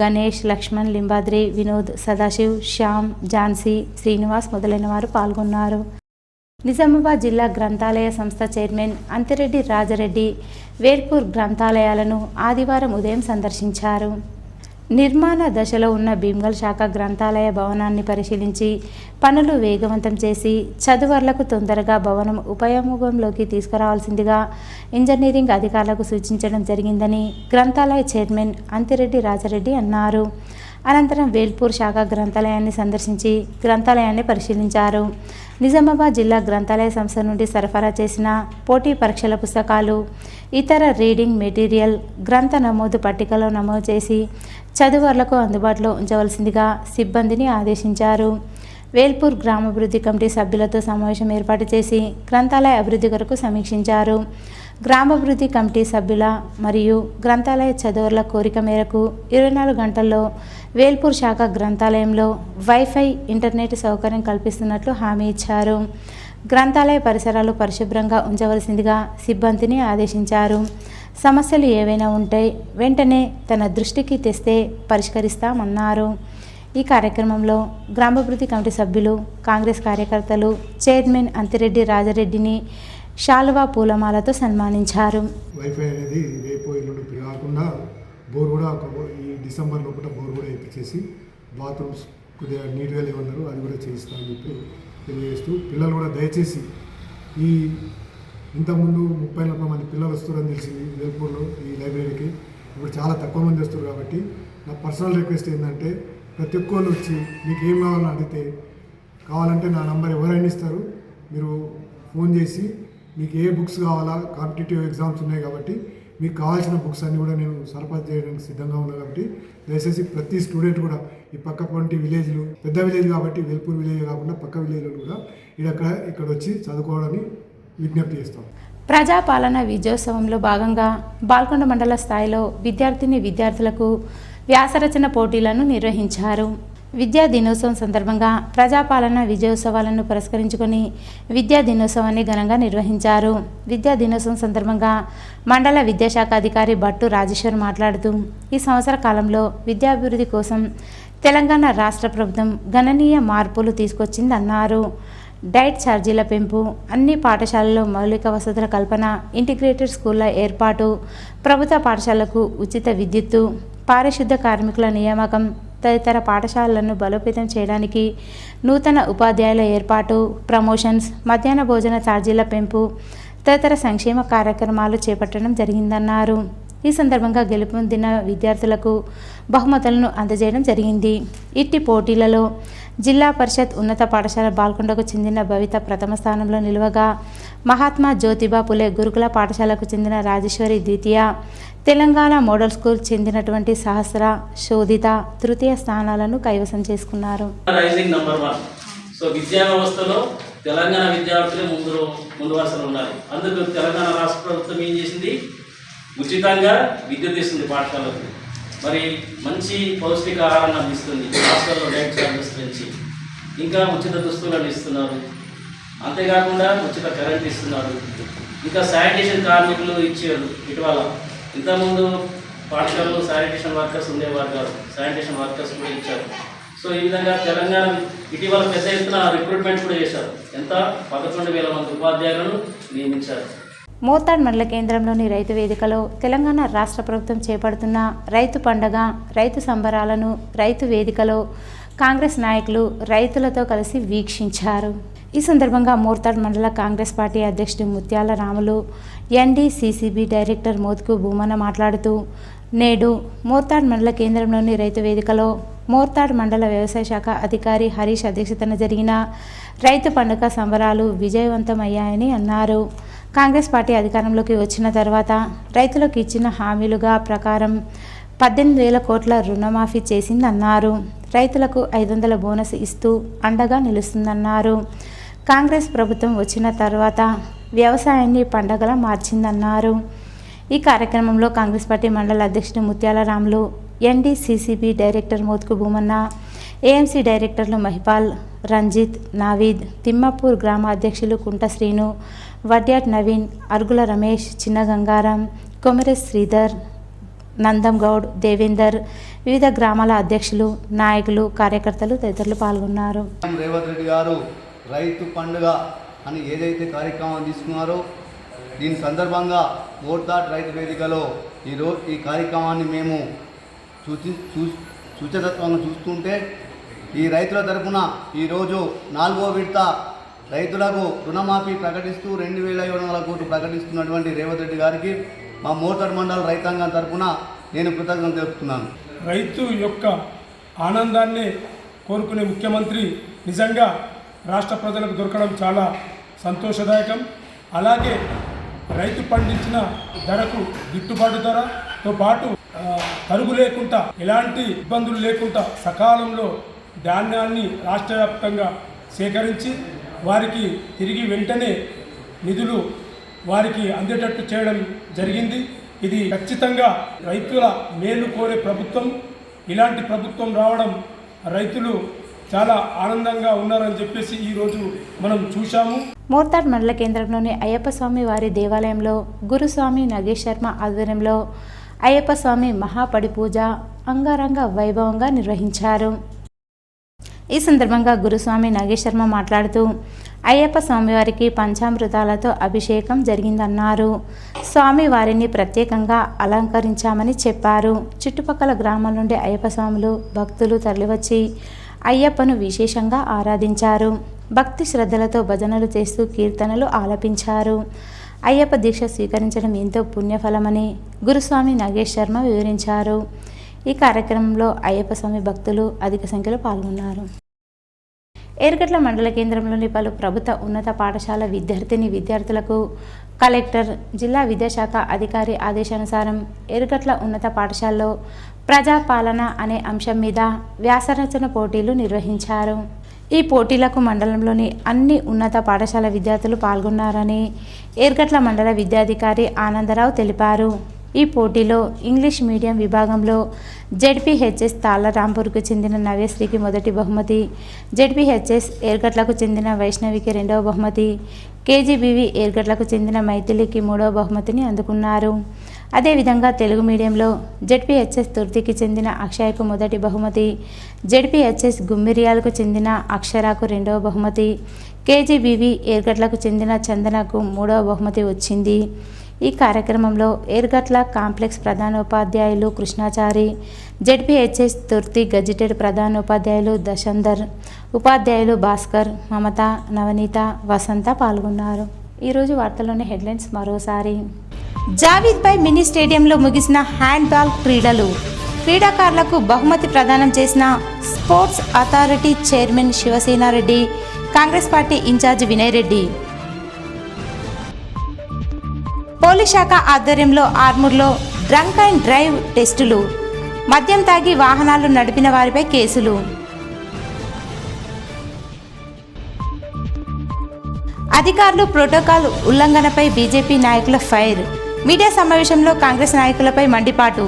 గణేష్, లక్ష్మణ్, లింబాద్రి, వినోద్, సదాశివ్, శ్యామ్, ఝాన్సీ, శ్రీనివాస్ మొదలైన వారు పాల్గొన్నారు. నిజామాబాద్ జిల్లా గ్రంథాలయ సంస్థ చైర్మన్ అంతిరెడ్డి రాజరెడ్డి వేల్పూర్ గ్రంథాలయాలను ఆదివారం ఉదయం సందర్శించారు. నిర్మాణ దశలో ఉన్న భీమ్గల్ శాఖ గ్రంథాలయ భవనాన్ని పరిశీలించి పనులు వేగవంతం చేసి చదువర్లకు తొందరగా భవనం ఉపయోగంలోకి తీసుకురావాల్సిందిగా ఇంజనీరింగ్ అధికారులకు సూచించడం జరిగిందని గ్రంథాలయ చైర్మన్ అంతిరెడ్డి రాజారెడ్డి అన్నారు. అనంతరం వేల్పూర్ శాఖ గ్రంథాలయాన్ని సందర్శించి గ్రంథాలయాన్ని పరిశీలించారు. నిజామాబాద్ జిల్లా గ్రంథాలయ సంస్థ నుండి సరఫరా చేసిన పోటీ పరీక్షల పుస్తకాలు, ఇతర రీడింగ్ మెటీరియల్ గ్రంథ నమోదు పట్టికలో నమోదు చేసి చదువర్లకు అందుబాటులో ఉంచవలసిందిగా సిబ్బందిని ఆదేశించారు. వేల్పూర్ గ్రామాభివృద్ధి కమిటీ సభ్యులతో సమావేశం ఏర్పాటు చేసి గ్రంథాలయ అభివృద్ధి కొరకు సమీక్షించారు. గ్రామాభివృద్ధి కమిటీ సభ్యుల మరియు గ్రంథాలయ చదువుల కోరిక మేరకు 24 గంటల్లో వేల్పూర్ శాఖ గ్రంథాలయంలో వైఫై ఇంటర్నెట్ సౌకర్యం కల్పిస్తున్నట్లు హామీ ఇచ్చారు. గ్రంథాలయ పరిసరాలు పరిశుభ్రంగా ఉంచవలసిందిగా సిబ్బందిని ఆదేశించారు. సమస్యలు ఏవైనా ఉంటే వెంటనే తన దృష్టికి తెస్తే పరిష్కరిస్తామన్నారు. ఈ కార్యక్రమంలో గ్రామాభివృద్ధి కమిటీ సభ్యులు, కాంగ్రెస్ కార్యకర్తలు చైర్మన్ అంతిరెడ్డి రాజారెడ్డిని శాలువా పూలమాలతో సన్మానించారు. వైఫై అనేది రేపు ఎల్లుండి కాకుండా బోర్ కూడా ఈ డిసెంబర్ లోపల బోర్ కూడా ఎత్తిచేసి బాత్రూమ్స్ కొద్దిగా నీట్గా లేవన్నారు, అది కూడా చేయిస్తామని చెప్పి తెలియజేస్తూ పిల్లలు కూడా దయచేసి ఈ ఇంతకుముందు 30-40 మంది పిల్లలు వస్తారని తెలిసింది వేల్పూర్లో ఈ లైబ్రరీకి. ఇప్పుడు చాలా తక్కువ మంది వస్తారు కాబట్టి నా పర్సనల్ రిక్వెస్ట్ ఏంటంటే ప్రతి ఒక్కళ్ళు వచ్చి మీకు ఏం కావాలని అడిగితే కావాలంటే నా నంబర్ ఎవరైనా ఇస్తారు, మీరు ఫోన్ చేసి మీకు ఏ బుక్స్ కావాలా, కాంపిటేటివ్ ఎగ్జామ్స్ ఉన్నాయి కాబట్టి మీకు కావాల్సిన బుక్స్ అన్నీ కూడా నేను సరఫరా చేయడానికి సిద్ధంగా ఉన్నాను. కాబట్టి దయచేసి ప్రతి స్టూడెంట్ కూడా ఈ పక్కపంటి విలేజ్లు, పెద్ద విలేజ్ కాబట్టి వేల్పూర్ విలేజ్ కాకుండా పక్క విలేజ్లు కూడా ఇక్కడ వచ్చి చదువుకోవడానికి విజ్ఞప్తి చేస్తాం. ప్రజాపాలన విజయోత్సవంలో భాగంగా బాల్కొండ మండల స్థాయిలో విద్యార్థులకు వ్యాసరచన పోటీలను నిర్వహించారు. విద్యా దినోత్సవం సందర్భంగా ప్రజాపాలన విజయోత్సవాలను పురస్కరించుకొని విద్యా దినోత్సవాన్ని ఘనంగా నిర్వహించారు. విద్యా దినోత్సవం సందర్భంగా మండల విద్యాశాఖ అధికారి భట్టు రాజేశ్వర్ మాట్లాడుతూ ఈ సంవత్సర కాలంలో విద్యాభివృద్ధి కోసం తెలంగాణ రాష్ట్ర ప్రభుత్వం గణనీయ మార్పులు తీసుకొచ్చిందన్నారు. డైట్ ఛార్జీల పెంపు, అన్ని పాఠశాలల్లో మౌలిక వసతుల కల్పన, ఇంటిగ్రేటెడ్ స్కూళ్ల ఏర్పాటు, ప్రభుత్వ పాఠశాలకు ఉచిత విద్యుత్తు, పారిశుద్ధ కార్మికుల నియామకం తదితర పాఠశాలలను బలోపేతం చేయడానికి నూతన ఉపాధ్యాయుల ఏర్పాటు, ప్రమోషన్స్, మధ్యాహ్న భోజన ఛార్జీల పెంపు తదితర సంక్షేమ కార్యక్రమాలు చేపట్టడం జరిగిందన్నారు. ఈ సందర్భంగా గెలుపొందిన విద్యార్థులకు బహుమతులను అందజేయడం జరిగింది. ఇట్టి పోటీలలో జిల్లా పరిషత్ ఉన్నత పాఠశాల బాల్కొండకు చెందిన భవిత ప్రథమ స్థానంలో నిలువగా, మహాత్మా జ్యోతిబా పులే గురుకుల పాఠశాలకు చెందిన రాజేశ్వరి ద్వితీయ, తెలంగాణ మోడల్ స్కూల్ చెందినటువంటి సహస్ర, శోధిత తృతీయ స్థానాలను కైవసం చేసుకున్నారు. Rising number 1. సో విద్యా వ్యవస్థలో తెలంగాణ విద్యార్థులే ముందు వరుసలో ఉన్నారు. అందుకు తెలంగాణ రాష్ట్ర ప్రభుత్వం ఏం చేసింది? ఉచితంగా విద్యుత్ ఇస్తుంది పాఠశాలకు. మరి మంచి పౌష్టికాహారాన్ని అందిస్తుంది. హాస్టల్లో డైట్ ఛార్జెస్ పెంచి ఇంకా ఉచిత దుస్తులను ఇస్తున్నారు. అంతేకాకుండా ఉచిత కరెంట్ ఇస్తున్నారు. ఇంకా శానిటేషన్ కార్మికులు ఇచ్చారు. ఇటీవల ఇంతకుముందు పాఠశాలలో శానిటేషన్ వర్కర్స్ ఉండేవారు కాదు, శానిటేషన్ వర్కర్స్ కూడా ఇచ్చారు. సో ఈ విధంగా తెలంగాణ ఇటీవల పెద్ద ఎత్తున రిక్రూట్మెంట్ కూడా చేశారు. ఎంత 11,000 మంది ఉపాధ్యాయులను నియమించారు. మోర్తాడ్ మండల కేంద్రంలోని రైతు వేదికలో తెలంగాణ రాష్ట్ర ప్రభుత్వం చేపడుతున్న రైతు పండగ, రైతు సంబరాలను రైతు వేదికలో కాంగ్రెస్ నాయకులు రైతులతో కలిసి వీక్షించారు. ఈ సందర్భంగా మోర్తాడ్ మండల కాంగ్రెస్ పార్టీ అధ్యక్షుడు ముత్యాల రాములు, NDCCB డైరెక్టర్ మోత్కు భూమన్న మాట్లాడుతూ, నేడు మోర్తాడ్ మండల కేంద్రంలోని రైతు వేదికలో మోర్తాడ్ మండల వ్యవసాయ శాఖ అధికారి హరీష్ అధ్యక్షతన జరిగిన రైతు పండుగ సంబరాలు విజయవంతమయ్యాయని అన్నారు. కాంగ్రెస్ పార్టీ అధికారంలోకి వచ్చిన తర్వాత రైతులకు ఇచ్చిన హామీలుగా ప్రకారం 18,000 కోట్ల రుణమాఫీ చేసిందన్నారు. రైతులకు 500 బోనస్ ఇస్తూ అండగా నిలుస్తుందన్నారు. కాంగ్రెస్ ప్రభుత్వం వచ్చిన తర్వాత వ్యవసాయాన్ని పండగలా మార్చిందన్నారు. ఈ కార్యక్రమంలో కాంగ్రెస్ పార్టీ మండల అధ్యక్షుడు ముత్యాల Ramulu, NDCCB director Mothku Bhumanna, AMC డైరెక్టర్లు మహిపాల్, రంజిత్, నావీద్, తిమ్మాపూర్ గ్రామ అధ్యక్షులు కుంట శ్రీను, వడ్యాట్ నవీన్, అరుగుల రమేష్, చిన్న గంగారం, కొమరెస్ శ్రీధర్, నందం గౌడ్, దేవేందర్, వివిధ గ్రామాల అధ్యక్షులు, నాయకులు, కార్యకర్తలు తదితరులు పాల్గొన్నారు. రేవంత్ రెడ్డి గారు రైతు పండుగ అని ఏదైతే కార్యక్రమం తీసుకున్నారో దీని సందర్భంగా మోర్తాడ్ రైతు వేదికలో ఈ కార్యక్రమాన్ని మేము సూచనత్వాన్ని చూస్తుంటే ఈ రైతుల తరఫున ఈరోజు 4వ విడత రైతులకు రుణమాఫీ ప్రకటిస్తూ 2,700 కోట్లు ప్రకటిస్తున్నటువంటి రేవంత్ రెడ్డి గారికి మా మోర్తాడ్ మండల రైతాంగం తరఫున నేను కృతజ్ఞతలు తెలుపుతున్నాను. రైతు యొక్క ఆనందాన్ని కోరుకునే ముఖ్యమంత్రి నిజంగా రాష్ట్ర ప్రజలకు దొరకడం చాలా సంతోషదాయకం. అలాగే రైతు పండించిన ధరకు గిట్టుబాటు ధరతో పాటు తరుగు లేకుండా ఎలాంటి ఇబ్బందులు లేకుండా సకాలంలో ధాన్యాన్ని రాష్ట్ర వ్యాప్తంగా సేకరించి వారికి తిరిగి వెంటనే నిధులు వారికి అందేటట్టు చేయడం జరిగింది. ఇది ఖచ్చితంగా రైతుల మేలు కోరే ప్రభుత్వం. ఇలాంటి ప్రభుత్వం రావడం రైతులు చాలా ఆనందంగా ఉన్నారని చెప్పేసి ఈరోజు మనం చూశాము. మోర్తాడ్ మండల కేంద్రంలోని అయ్యప్ప స్వామి వారి దేవాలయంలో గురుస్వామి నాగేష్ శర్మ ఆధ్వర్యంలో అయ్యప్ప స్వామి మహాపడి పూజ అంగరంగ వైభవంగా నిర్వహించారు. ఈ సందర్భంగా గురుస్వామి నాగేష్ శర్మ మాట్లాడుతూ అయ్యప్ప స్వామివారికి పంచామృతాలతో అభిషేకం జరిగిందన్నారు. స్వామివారిని ప్రత్యేకంగా అలంకరించామని చెప్పారు. చుట్టుపక్కల గ్రామాల నుండి అయ్యప్ప స్వాములు భక్తులు తరలివచ్చి అయ్యప్పను విశేషంగా ఆరాధించారు. భక్తి శ్రద్ధలతో భజనలు చేస్తూ కీర్తనలు ఆలపించారు. అయ్యప్ప దీక్ష స్వీకరించడం ఎంతో పుణ్యఫలమని గురుస్వామి నాగేష్ శర్మ వివరించారు. ఈ కార్యక్రమంలో అయ్యప్ప స్వామి భక్తులు అధిక సంఖ్యలో పాల్గొన్నారు. ఏర్గట్ల మండల కేంద్రంలోని పలు ప్రభుత్వ ఉన్నత పాఠశాల విద్యార్థులకు కలెక్టర్, జిల్లా విద్యాశాఖ అధికారి ఆదేశానుసారం ఏర్గట్ల ఉన్నత పాఠశాలలో ప్రజాపాలన అనే అంశం మీద వ్యాసరచన పోటీలు నిర్వహించారు. ఈ పోటీలకు మండలంలోని అన్ని ఉన్నత పాఠశాల విద్యార్థులు పాల్గొన్నారని ఏర్గట్ల మండల విద్యాధికారి ఆనందరావు తెలిపారు. ఈ పోటీలో ఇంగ్లీష్ మీడియం విభాగంలో జెడ్పీహెచ్ఎస్ తాళ్లరాంపూర్కు చెందిన నవ్యశ్రీకి మొదటి బహుమతి, జెడ్పీహెచ్ఎస్ ఏర్గట్లకు చెందిన వైష్ణవికి రెండవ బహుమతి, కేజీబీవీ ఏర్గట్లకు చెందిన మైథిలికి మూడవ బహుమతిని అందుకున్నారు. అదేవిధంగా తెలుగు మీడియంలో జెడ్పీహెచ్ఎస్ తుర్తికి చెందిన అక్షయ్కు మొదటి బహుమతి, జెడ్పీహెచ్ఎస్ గుమ్మిరియాలకు చెందిన అక్షరాకు రెండవ బహుమతి, కేజీబీవీ ఏర్గట్లకు చెందిన చందనకు మూడవ బహుమతి వచ్చింది. ఈ కార్యక్రమంలో ఏర్గట్ల కాంప్లెక్స్ ప్రధానోపాధ్యాయులు కృష్ణాచారి, జెడ్పీహెచ్ఎస్ తుర్తి గజిటెడ్ ప్రధానోపాధ్యాయులు దశందర్, ఉపాధ్యాయులు భాస్కర్, మమత, నవనీత, వసంత పాల్గొన్నారు. ఈరోజు వార్తల్లోని హెడ్లైన్స్ మరోసారి. జావీద్పై మినీ స్టేడియంలో ముగిసిన హ్యాండ్బాల్ క్రీడలు. క్రీడాకారులకు బహుమతి ప్రదానం చేసిన sports authority chairman Shivasena Reddy, Congress party incharge Vinay Reddy. Police శాఖ ఆధ్వర్యంలో ఆర్మూర్లో డ్రంక్ అండ్ డ్రైవ్ టెస్టులు. మద్యం తాగి వాహనాలు నడిపిన వారిపై కేసులు. అధికారులు ప్రోటోకాల్ ఉల్లంఘనపై బీజేపీ నాయకుల ఫైర్. మీడియా సమావేశంలో కాంగ్రెస్ నాయకులపై మండిపాటు.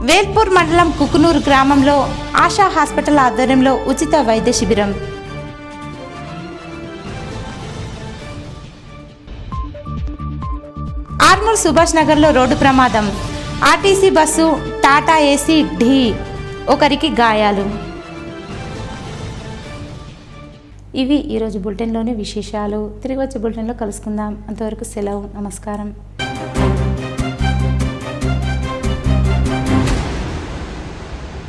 వేల్పూర్ మండలం కుకునూరు గ్రామంలో ఆశా హాస్పిటల్ ఆధ్వర్యంలో ఉచిత వైద్య శిబిరం. ఆర్మూర్ సుభాష్ నగర్లో రోడ్డు ప్రమాదం. ఆర్టీసీ బస్సు టాటా ఏసీ ఢీ, ఒకరికి గాయాలు. ఇవి ఈరోజు బులెటిన్లోని విశేషాలు. తిరిగి వచ్చే బులెటిన్లో కలుసుకుందాం. అంతవరకు సెలవు. నమస్కారం.